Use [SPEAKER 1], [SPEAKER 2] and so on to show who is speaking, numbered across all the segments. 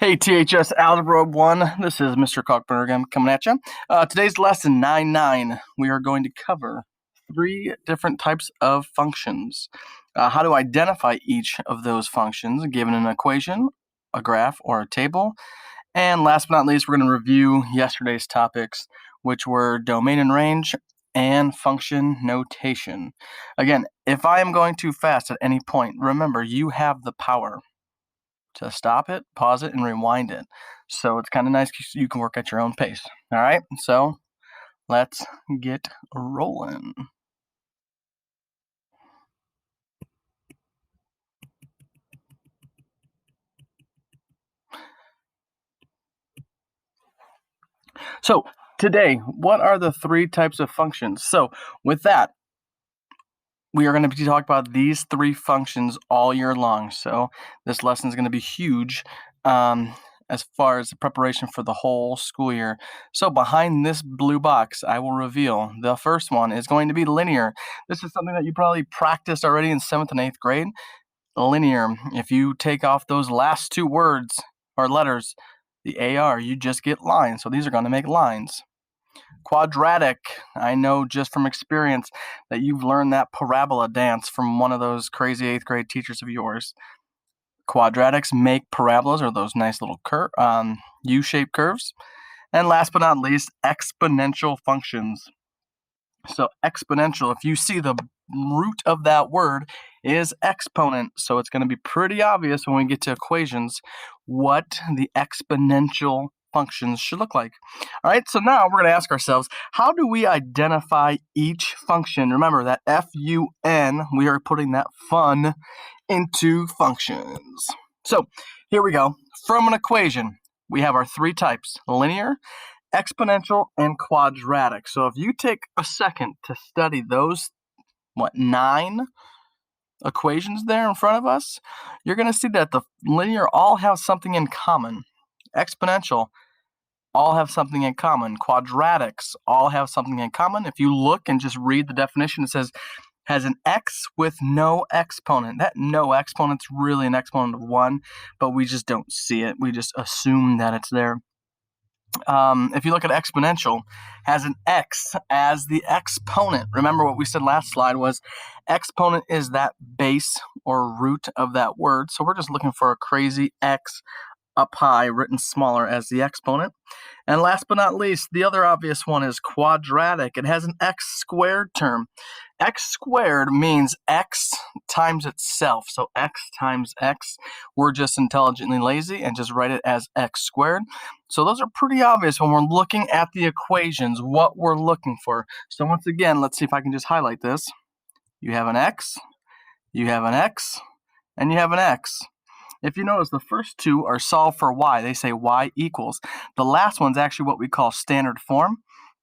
[SPEAKER 1] Hey, THS Algebra 1, this is Mr. Cockburn again coming at you. Today's lesson 9.9, we are going to cover 3 different types of functions. How to identify each of those functions given an equation, a graph, or a table. And last but not least, we're going to review yesterday's topics, which were domain and range and function notation. Again, if I am going too fast at any point, remember, you have the power to stop it, pause it, and rewind it. So it's kind of nice you can work at your own pace. All right, so let's get rolling. So today, what are the 3 types of functions? So with that, we are going to be talking about these 3 functions all year long. So this lesson is going to be huge as far as the preparation for the whole school year. So behind this blue box, I will reveal the first one is going to be linear. This is something that you probably practiced already in 7th and 8th grade. Linear, if you take off those last 2 words or letters, the AR, you just get lines. So these are going to make lines. Quadratic, I know just from experience that you've learned that parabola dance from one of those crazy 8th grade teachers of yours. Quadratics make parabolas, or those nice little U-shaped curves. And last but not least, exponential functions. So exponential, if you see the root of that word is exponent, so it's going to be pretty obvious when we get to equations what the exponential functions should look like. All right, so now we're going to ask ourselves, how do we identify each function? Remember that F-U-N, we are putting that fun into functions. So here we go. From an equation, we have our 3 types: linear, exponential, and quadratic. So if you take a second to study those, 9 equations there in front of us, you're going to see that the linear all have something in common. Exponential all have something in common. Quadratics all have something in common. If you look and just read the definition, it says has an x with no exponent. That no exponent's really an exponent of 1, but we just don't see it. We just assume that it's there. If you look at exponential, has an x as the exponent. Remember what we said last slide was exponent is that base or root of that word. So we're just looking for a crazy x up high written smaller as the exponent. And last but not least, the other obvious one is quadratic. It has an x squared term. X squared means x times itself. So x times x. We're just intelligently lazy and just write it as x squared. So those are pretty obvious when we're looking at the equations, what we're looking for. So once again, let's see if I can just highlight this. You have an x, you have an x, and you have an x. If you notice, the first 2 are solved for y. They say y equals. The last one's actually what we call standard form.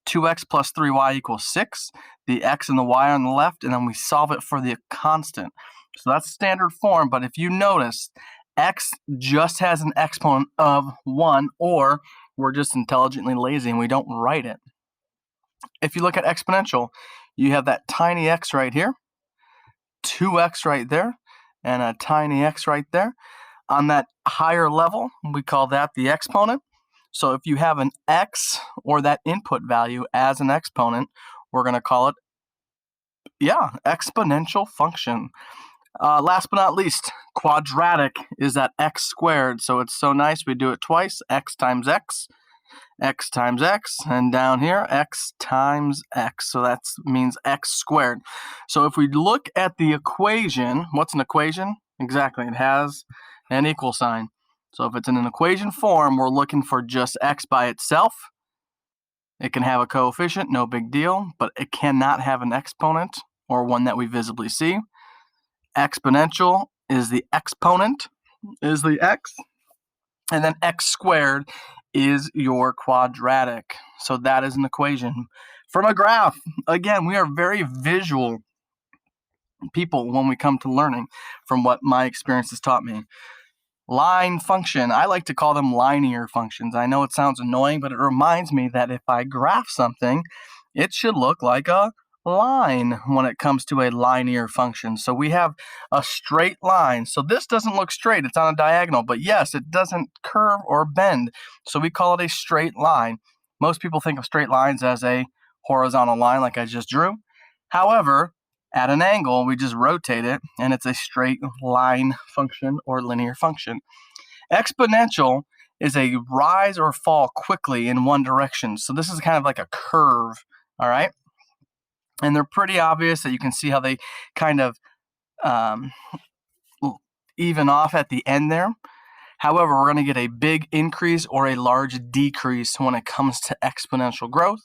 [SPEAKER 1] 2x plus 3y equals 6. The x and the y are on the left, and then we solve it for the constant. So that's standard form, but if you notice, x just has an exponent of 1, or we're just intelligently lazy and we don't write it. If you look at exponential, you have that tiny x right here, 2x right there, and a tiny x right there. On that higher level, we call that the exponent. So if you have an x or that input value as an exponent, we're going to call it, exponential function. Last but not least, quadratic is that x squared. So it's so nice, we do it twice, x times x, x times x, and down here, x times x. So that means x squared. So if we look at the equation, what's an equation? Exactly, it has an equal sign. So if it's in an equation form, we're looking for just x by itself. It can have a coefficient, no big deal, but it cannot have an exponent or one that we visibly see. Exponential is the exponent, is the x, and then x squared is your quadratic. So that is an equation. From a graph, again, we are very visual people when we come to learning, from what my experience has taught me. Line function, I like to call them linear functions. I know it sounds annoying, but it reminds me that if I graph something, it should look like a line when it comes to a linear function. So we have a straight line. So this doesn't look straight, it's on a diagonal, but yes, it doesn't curve or bend. So we call it a straight line. Most people think of straight lines as a horizontal line like I just drew. However, at an angle, we just rotate it and it's a straight line function or linear function. Exponential is a rise or fall quickly in one direction. So this is kind of like a curve, all right? And they're pretty obvious that you can see how they kind of even off at the end there. However, we're going to get a big increase or a large decrease when it comes to exponential growth.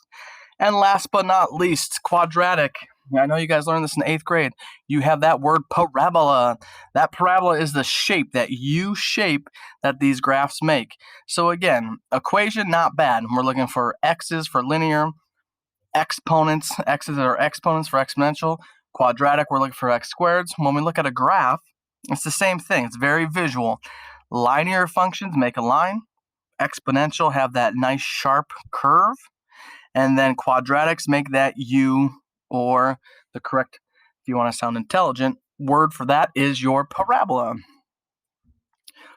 [SPEAKER 1] And last but not least, quadratic. I know you guys learned this in 8th grade. You have that word parabola. That parabola is the shape, that U shape that these graphs make. So again, equation, not bad. We're looking for x's for linear, exponents, x's are exponents for exponential. Quadratic, we're looking for x squareds. When we look at a graph, it's the same thing. It's very visual. Linear functions make a line. Exponential have that nice sharp curve. And then quadratics make that U, or the correct, if you want to sound intelligent, word for that is your parabola.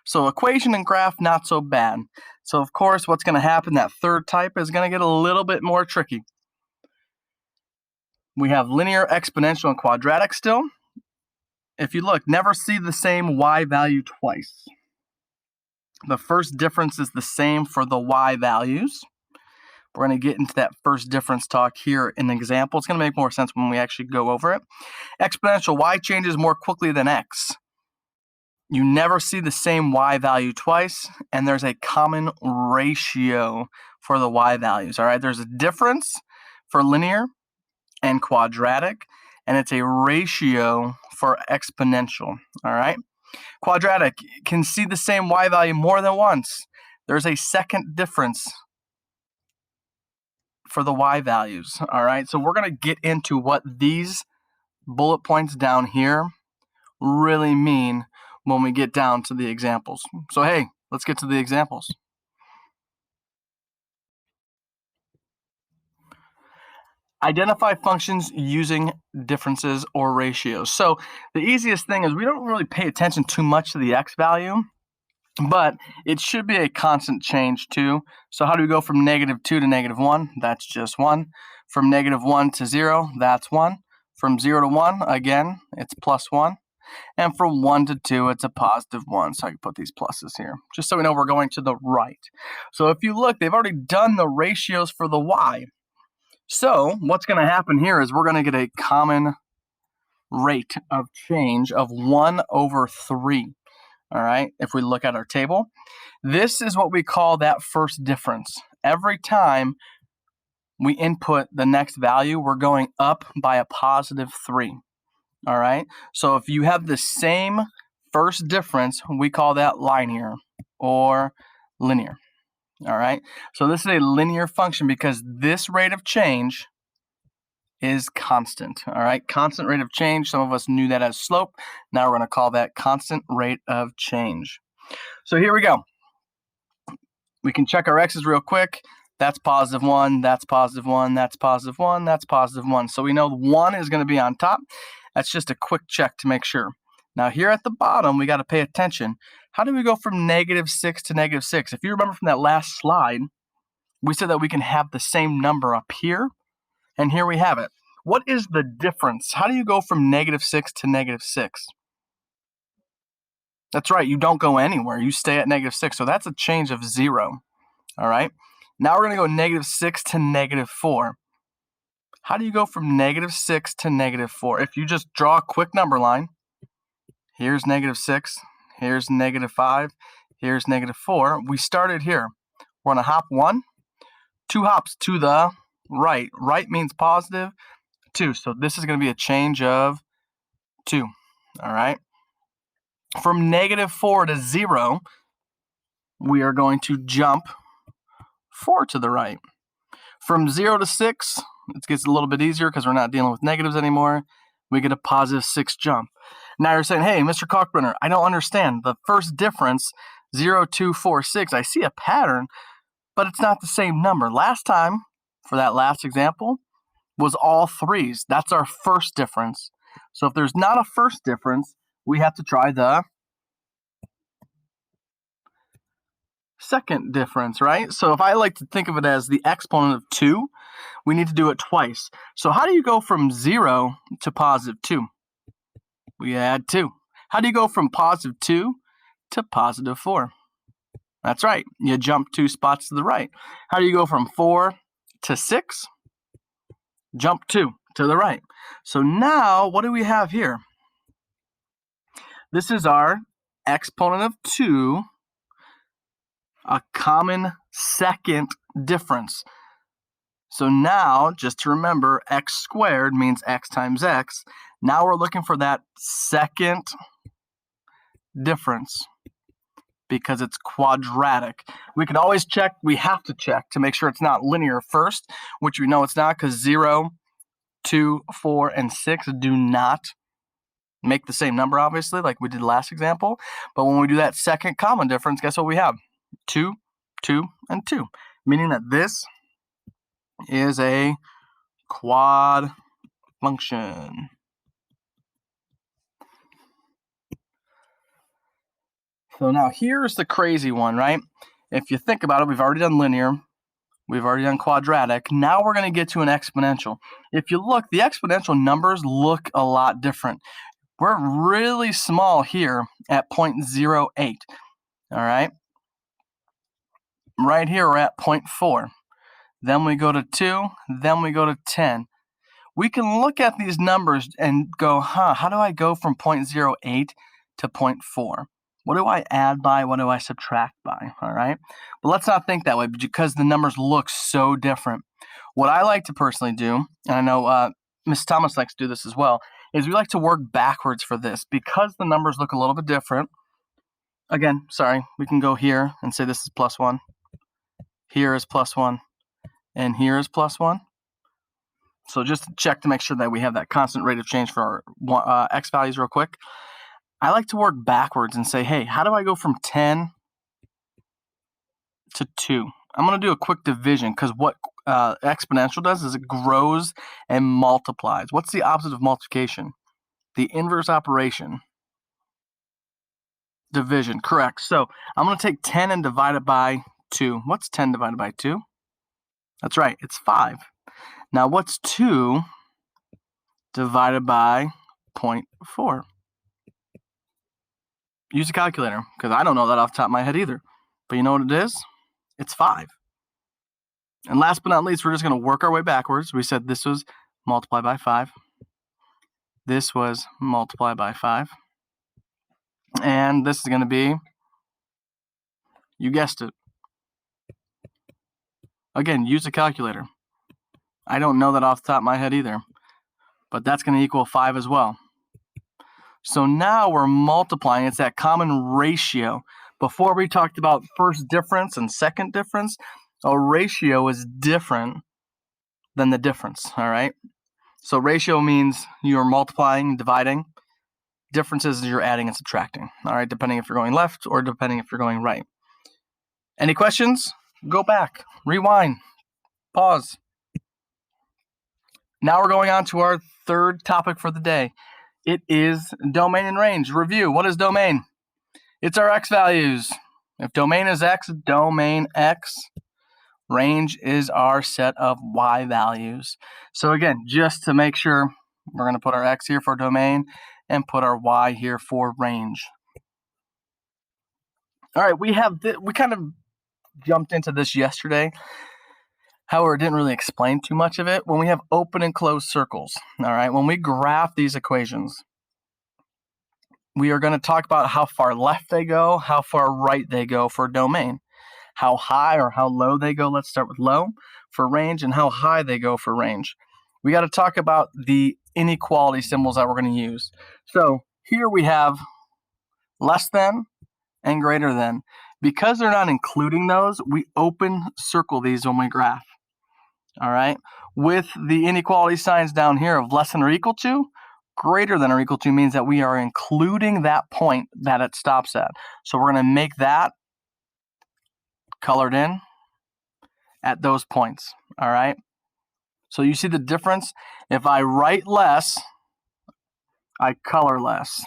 [SPEAKER 1] So equation and graph, not so bad. So of course, what's going to happen, that third type is going to get a little bit more tricky. We have linear, exponential, and quadratic still. If you look, never see the same y value twice. The first difference is the same for the y values. We're going to get into that first difference talk here in an example. It's going to make more sense when we actually go over it. Exponential, y changes more quickly than x. You never see the same y value twice, and there's a common ratio for the y values. All right, there's a difference for linear and quadratic, and it's a ratio for exponential. All right, quadratic can see the same y value more than once. There's a second difference for the y values. All right, so we're going to get into what these bullet points down here really mean when we get down to the examples. So hey, let's get to the examples. Identify functions using differences or ratios. So the easiest thing is we don't really pay attention too much to the x value, but it should be a constant change too. So how do we go from -2 to -1? That's just 1. From -1 to 0, that's 1. From 0 to 1, again, it's +1. And from 1 to 2, it's a +1. So I can put these pluses here, just so we know we're going to the right. So if you look, they've already done the ratios for the y. So what's going to happen here is we're going to get a common rate of change of 1/3. All right, if we look at our table, this is what we call that first difference. Every time we input the next value, we're going up by a +3. All right, so if you have the same first difference, we call that linear or linear. All right, so this is a linear function because this rate of change is constant. All right, constant rate of change. Some of us knew that as slope. Now we're going to call that constant rate of change. So here we go. We can check our x's real quick. That's +1, that's +1, that's +1, that's +1. So we know 1 is going to be on top. That's just a quick check to make sure. Now here at the bottom, we got to pay attention. How do we go from -6 to -6? If you remember from that last slide, we said that we can have the same number up here, and here we have it. What is the difference? How do you go from -6 to -6? That's right, you don't go anywhere. You stay at -6, so that's a change of 0. All right, now we're going to go -6 to -4. How do you go from -6 to -4? If you just draw a quick number line, here's -6, here's -5, here's -4. We started here. We're going to hop 1, 2 hops to the right. Right means +2, so this is going to be a change of 2. All right. From -4 to 0, we are going to jump 4 to the right. From 0 to 6, it gets a little bit easier because we're not dealing with negatives anymore. We get a +6 jump. Now you're saying, hey, Mr. Kalkbrenner, I don't understand. The first difference, 0, 2, 4, 6, I see a pattern, but it's not the same number. Last time, for that last example, was all threes. That's our first difference. So if there's not a first difference, we have to try the second difference, right? So if I like to think of it as the exponent of 2, we need to do it twice. So how do you go from 0 to positive 2? We add 2. How do you go from positive 2 to positive 4? That's right. You jump 2 spots to the right. How do you go from 4 to 6? Jump 2 to the right. So now what do we have here? This is our exponent of 2, a common second difference. So now, just to remember, x squared means x times x. Now we're looking for that second difference because it's quadratic. We can always check, we have to check to make sure it's not linear first, which we know it's not because 0, 2, 4, and 6 do not make the same number, obviously, like we did last example. But when we do that second common difference, guess what we have? 2, 2, and 2, meaning that this is a quad function. So now here's the crazy one, right? If you think about it, we've already done linear, we've already done quadratic. Now we're going to get to an exponential. If you look, the exponential numbers look a lot different. We're really small here at 0.08, all right? Right here we're at 0.4. Then we go to 2, then we go to 10. We can look at these numbers and go, how do I go from 0.08 to 0.4? What do I add by? What do I subtract by? All right. But let's not think that way because the numbers look so different. What I like to personally do, and I know Ms. Thomas likes to do this as well, is we like to work backwards for this because the numbers look a little bit different. Again, sorry, we can go here and say this is +1. Here is +1. And here is +1. So just to check to make sure that we have that constant rate of change for our x values real quick. I like to work backwards and say, hey, how do I go from 10 to 2? I'm going to do a quick division because what exponential does is it grows and multiplies. What's the opposite of multiplication? The inverse operation. Division, correct. So I'm going to take 10 and divide it by 2. What's 10 divided by 2? That's right, it's 5. Now what's 2 divided by 0.4? Use a calculator, because I don't know that off the top of my head either. But you know what it is? It's 5. And last but not least, we're just going to work our way backwards. We said this was multiplied by 5. This was multiplied by 5. And this is going to be, you guessed it. Again, use a calculator. I don't know that off the top of my head either. But that's going to equal 5 as well. So now we're multiplying. It's that common ratio. Before we talked about first difference and second difference, a ratio is different than the difference, all right? So ratio means you're multiplying, dividing. Differences is you're adding and subtracting, all right, depending if you're going left or depending if you're going right. Any questions? Go back, rewind, pause. Now we're going on to our third topic for the day. It is domain and range. Review. What is domain? It's our x values. If domain is x, domain x. Range is our set of y values. So again, just to make sure, we're going to put our x here for domain and put our y here for range. All right, we kind of jumped into this yesterday. However, it didn't really explain too much of it. When we have open and closed circles, all right, when we graph these equations, we are going to talk about how far left they go, how far right they go for domain, how high or how low they go. Let's start with low for range, and how high they go for range. We got to talk about the inequality symbols that we're going to use. So here we have less than and greater than. Because they're not including those, we open circle these when we graph. All right. With the inequality signs down here of less than or equal to, greater than or equal to means that we are including that point that it stops at. So we're going to make that colored in at those points. All right. So you see the difference? If I write less, I color less.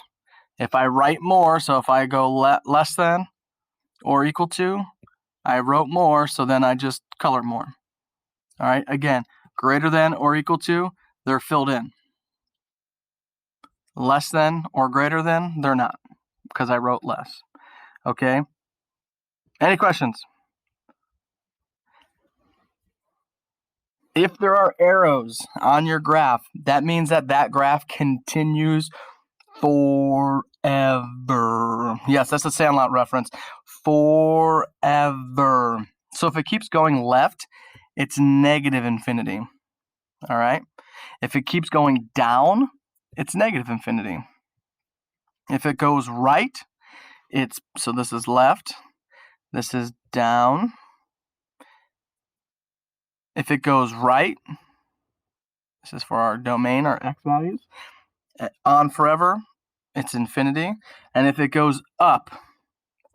[SPEAKER 1] If I write more, so if I go less than or equal to, I wrote more, so then I just colored more. All right, again, greater than or equal to, they're filled in. Less than or greater than, they're not, because I wrote less. Okay? Any questions? If there are arrows on your graph, that means that that graph continues forever. Yes, that's a Sandlot reference. Forever. So if it keeps going left, it's negative infinity. All right? If it keeps going down, it's negative infinity. If it goes right, so this is left, this is down. If it goes right, this is for our domain, our x values, on forever, it's infinity. And if it goes up,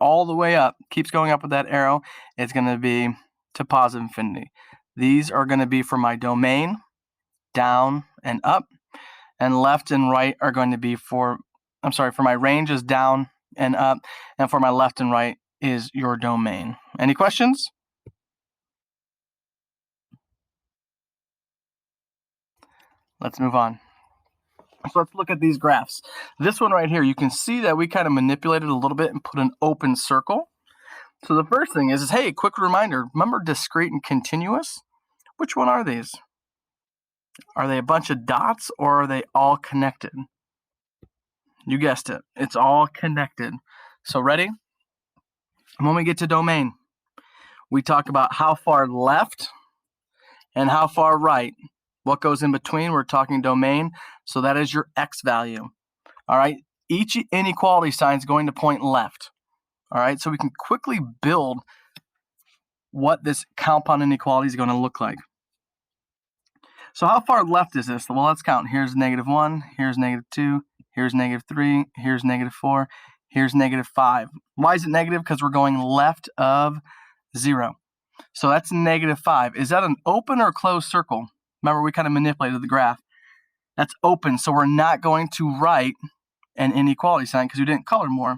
[SPEAKER 1] all the way up, keeps going up with that arrow, it's going to be to positive infinity. These are going to be for my domain, down and up, and left and right are going to be for my range is down and up, and for my left and right is your domain. Any questions? Let's move on. So let's look at these graphs. This one right here, you can see that we kind of manipulated a little bit and put an open circle. So the first thing is hey, quick reminder, remember discrete and continuous? Which one are these? Are they a bunch of dots or are they all connected? You guessed it, it's all connected. So ready? When we get to domain, we talk about how far left and how far right. What goes in between, we're talking domain, so that is your x value. All right, each inequality sign is going to point left. All right, so we can quickly build what this compound inequality is going to look like. So how far left is this? Well, let's count. Here's -1, here's -2, here's -3, here's -4, here's -5. Why is it negative? Because we're going left of 0. So that's -5. Is that an open or closed circle? Remember, we kind of manipulated the graph. That's open, so we're not going to write an inequality sign because you didn't color more.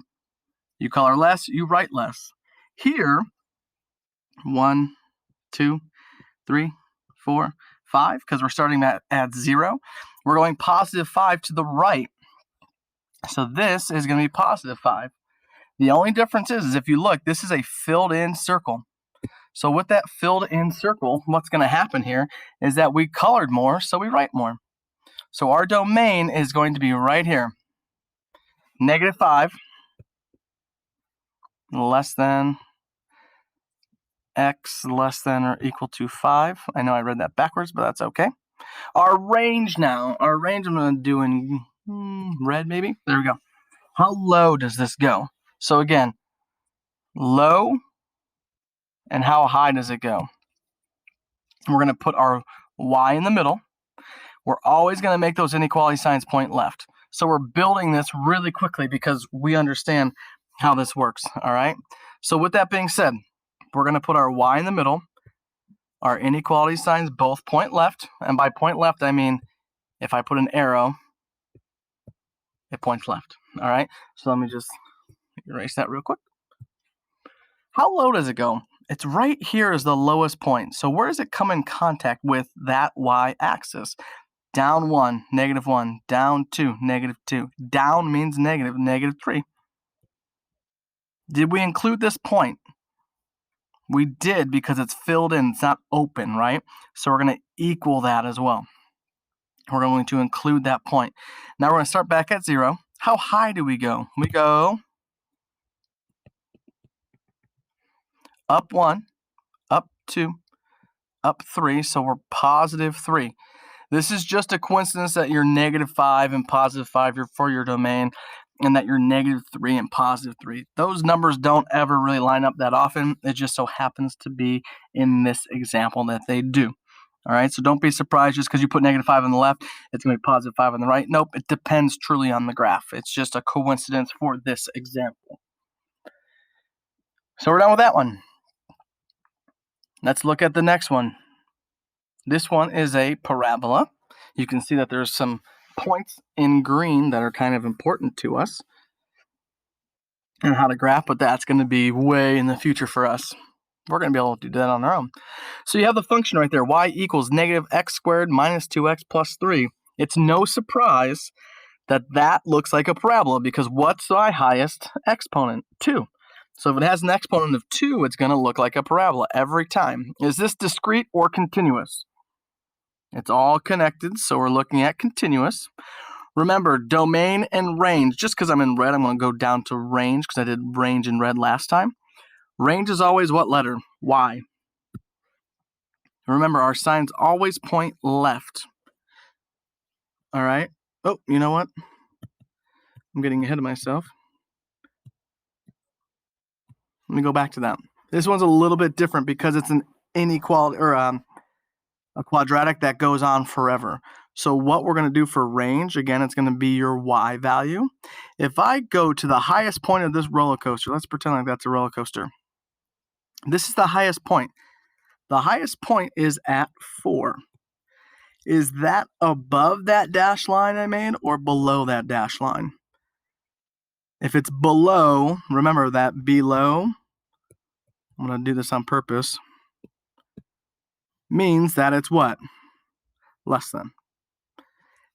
[SPEAKER 1] You color less, you write less. Here, 1, 2, 3, 4, 5, because we're starting at 0. We're going +5 to the right. So this is going to be +5. The only difference is if you look, this is a filled in circle. So with that filled in circle, what's going to happen here is that we colored more, so we write more. So our domain is going to be right here. -5 less than x less than or equal to 5. I know I read that backwards, but that's okay. Our range now, I'm going to do in red maybe. There we go. How low does this go? So again, low, and how high does it go? We're going to put our y in the middle. We're always going to make those inequality signs point left. So we're building this really quickly because we understand how this works, all right? So with that being said, we're going to put our y in the middle. Our inequality signs both point left, and by point left, I mean if I put an arrow, it points left, all right? So let me just erase that real quick. How low does it go? It's right here is the lowest point. So where does it come in contact with that y-axis? Down 1, -1, down 2, -2. Down means negative, -3. Did we include this point? We did because it's filled in, it's not open, right? So we're going to equal that as well. We're going to include that point. Now we're going to start back at 0. How high do we go? We go up 1, up 2, up 3, so we're +3. This is just a coincidence that you're -5 and +5 for your domain, and that you're -3 and +3. Those numbers don't ever really line up that often. It just so happens to be in this example that they do. All right, so don't be surprised just because you put -5 on the left, it's going to be +5 on the right. Nope, it depends truly on the graph. It's just a coincidence for this example. So we're done with that one. Let's look at the next one. This one is a parabola. You can see that there's some points in green that are kind of important to us. And how to graph, but that's going to be way in the future for us. We're going to be able to do that on our own. So you have the function right there, y equals negative x squared minus 2x plus 3. It's no surprise that that looks like a parabola because what's my highest exponent? 2. So if it has an exponent of 2, it's going to look like a parabola every time. Is this discrete or continuous? It's all connected, so we're looking at continuous. Remember, domain and range. Just because I'm in red, I'm going to go down to range because I did range in red last time. Range is always what letter? Y. Remember, our signs always point left. All right. Oh, you know what? I'm getting ahead of myself. Let me go back to that. This one's a little bit different because it's an inequality or a quadratic that goes on forever. So what we're going to do for range, again, it's going to be your y value. If I go to the highest point of this roller coaster, let's pretend like that's a roller coaster. This is the highest point. The highest point is at 4. Is that above that dash line I made or below that dash line? If it's below, remember that below, I'm going to do this on purpose, means that it's what? Less than.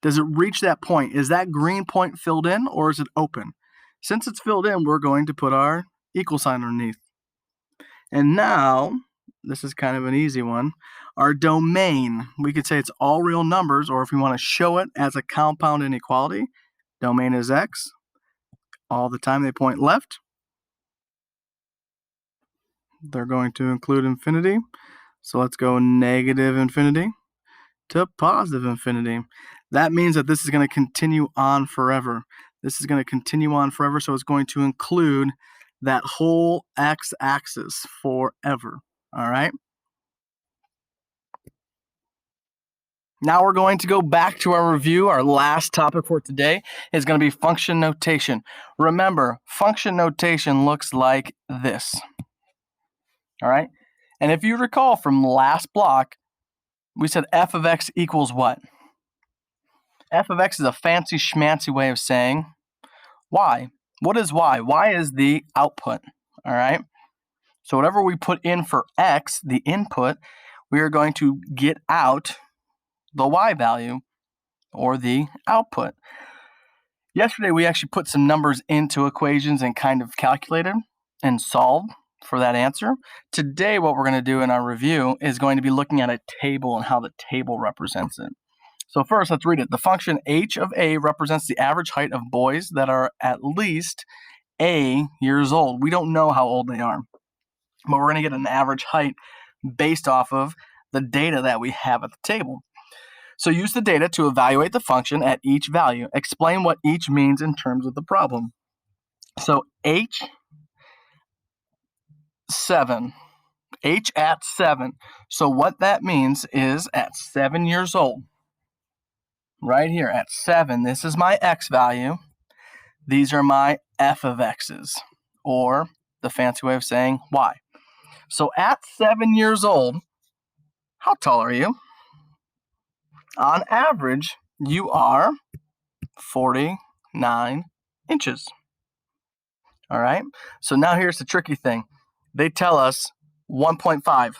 [SPEAKER 1] Does it reach that point? Is that green point filled in or is it open? Since it's filled in, we're going to put our equal sign underneath. And now, this is kind of an easy one. Our domain, we could say it's all real numbers, or if we want to show it as a compound inequality, domain is x. All the time they point left. They're going to include infinity. So let's go negative infinity to positive infinity. That means that this is going to continue on forever. This is going to continue on forever, so it's going to include that whole x-axis forever. All right? Now we're going to go back to our review. Our last topic for today is going to be function notation. Remember, function notation looks like this. All right? And if you recall from last block, we said f of x equals what? F of x is a fancy schmancy way of saying y. What is y? Y is the output. All right? So whatever we put in for x, the input, we are going to get out the y value or the output. Yesterday, we actually put some numbers into equations and kind of calculated and solved for that answer. Today, what we're going to do in our review is going to be looking at a table and how the table represents it. So first, let's read it. The function h of a represents the average height of boys that are at least a years old. We don't know how old they are, but we're going to get an average height based off of the data that we have at the table. So use the data to evaluate the function at each value. Explain what each means in terms of the problem. So h at 7. So what that means is at 7 years old, right here at 7, this is my x value. These are my f of x's, or the fancy way of saying y. So at 7 years old, how tall are you? On average, you are 49 inches. All right, so now here's the tricky thing. They tell us 1.5.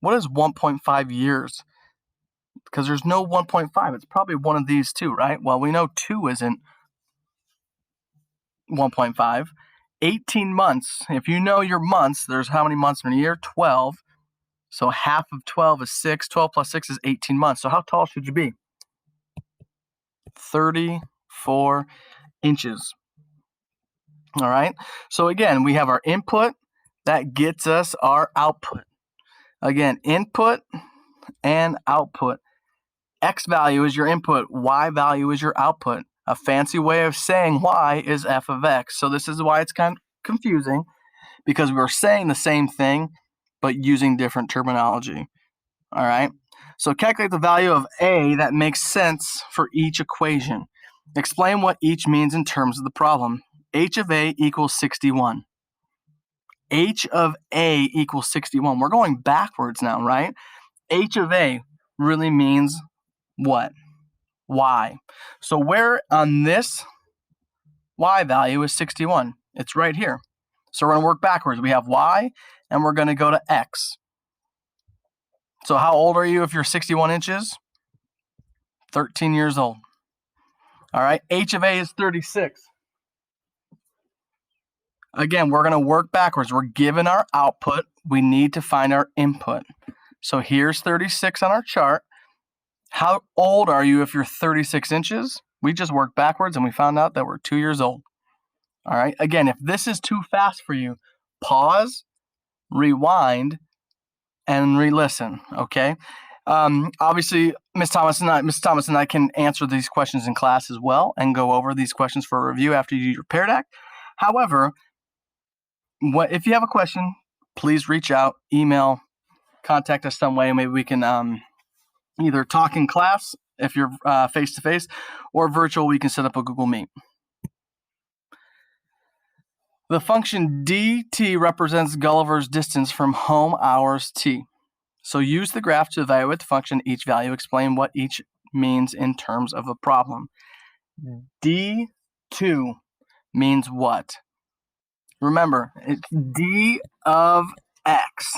[SPEAKER 1] What is 1.5 years? Because there's no 1.5. It's probably one of these two, right? Well, we know 2 isn't 1.5. 18 months. If you know your months, there's how many months in a year? 12. So half of 12 is 6. 12 plus 6 is 18 months. So how tall should you be? 34 inches. All right. So again, we have our input that gets us our output. Again, input and output. X value is your input. Y value is your output. A fancy way of saying y is f of x. So this is why it's kind of confusing, because we're saying the same thing, but using different terminology. All right. So calculate the value of a that makes sense for each equation. Explain what each means in terms of the problem. H of a equals 61. H of a equals 61. We're going backwards now, right? H of a, really means what? Y. So where on this Y value is 61? It's right here. So we're going to work backwards. We have Y, and we're going to go to X. So how old are you if you're 61 inches? 13 years old. All right, H of A is 36. Again, we're going to work backwards. We're given our output. We need to find our input. So here's 36 on our chart. How old are you if you're 36 inches? We just worked backwards and we found out that we're 2 years old. All right, again, if this is too fast for you, pause, rewind, and re-listen, okay? Obviously, Ms. Thomas and I can answer these questions in class as well and go over these questions for review after you do your paired act. However, if you have a question, please reach out, email, contact us some way. Maybe we can either talk in class if you're face-to-face, or virtual, we can set up a Google Meet. The function dt represents Gulliver's distance from home hours t. So use the graph to evaluate the function each value. Explain what each means in terms of a problem. D2 means what? Remember, it's d of x.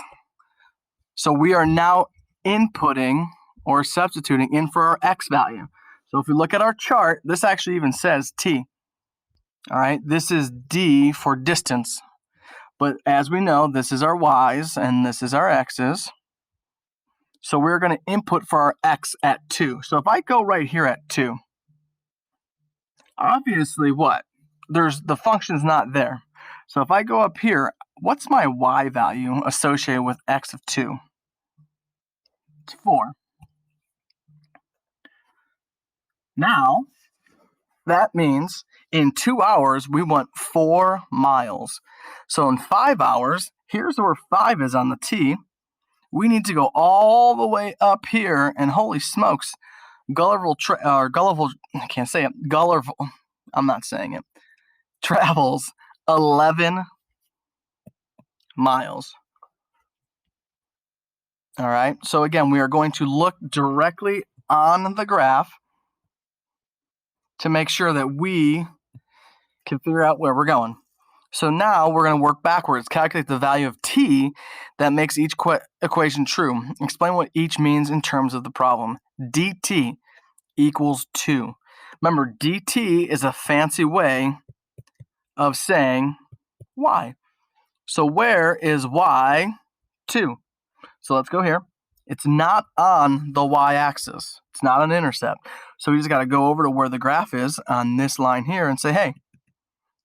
[SPEAKER 1] So we are now inputting or substituting in for our x value. So if we look at our chart, this actually even says t. All right, this is d for distance. But as we know, this is our y's and this is our x's. So we're going to input for our x at 2. So if I go right here at 2, obviously what? The function's not there. So if I go up here, what's my y value associated with x of 2? It's 4. Now, that means in 2 hours, we want 4 miles. So in 5 hours, here's where 5 is on the t. We need to go all the way up here, and holy smokes, Gulliver, I can't say it, Gulliver, I'm not saying it, travels 11 miles. All right, so again, we are going to look directly on the graph to make sure that we can figure out where we're going. So now we're going to work backwards, calculate the value of t that makes each equation true. Explain what each means in terms of the problem. dt equals 2. Remember, dt is a fancy way of saying y. So where is y? 2. So let's go here. It's not on the y-axis. It's not an intercept. So we just got to go over to where the graph is on this line here and say, hey,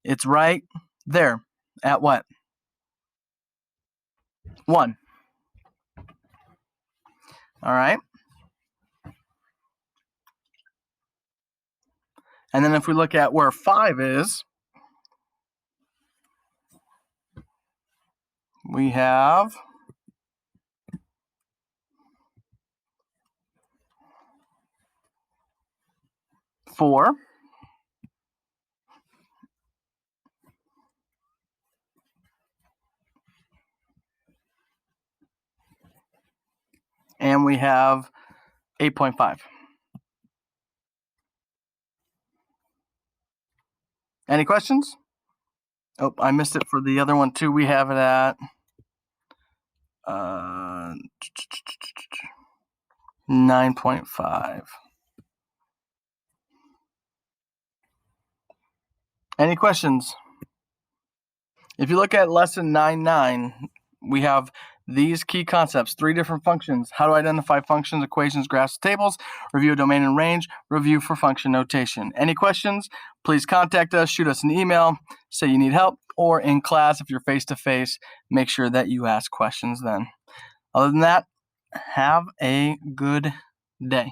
[SPEAKER 1] it's right there at what? 1. All right. And then if we look at where 5 is, we have 4. And we have 8.5. Any questions? Oh, I missed it for the other one too. We have it at 9.5. Any questions? If you look at lesson 9.9, we have these key concepts, 3 different functions: how to identify functions, equations, graphs, tables, review domain and range, review for function notation. Any questions? Please contact us, shoot us an email, say you need help, or in class, if you're face-to-face, make sure that you ask questions then. Other than that, have a good day.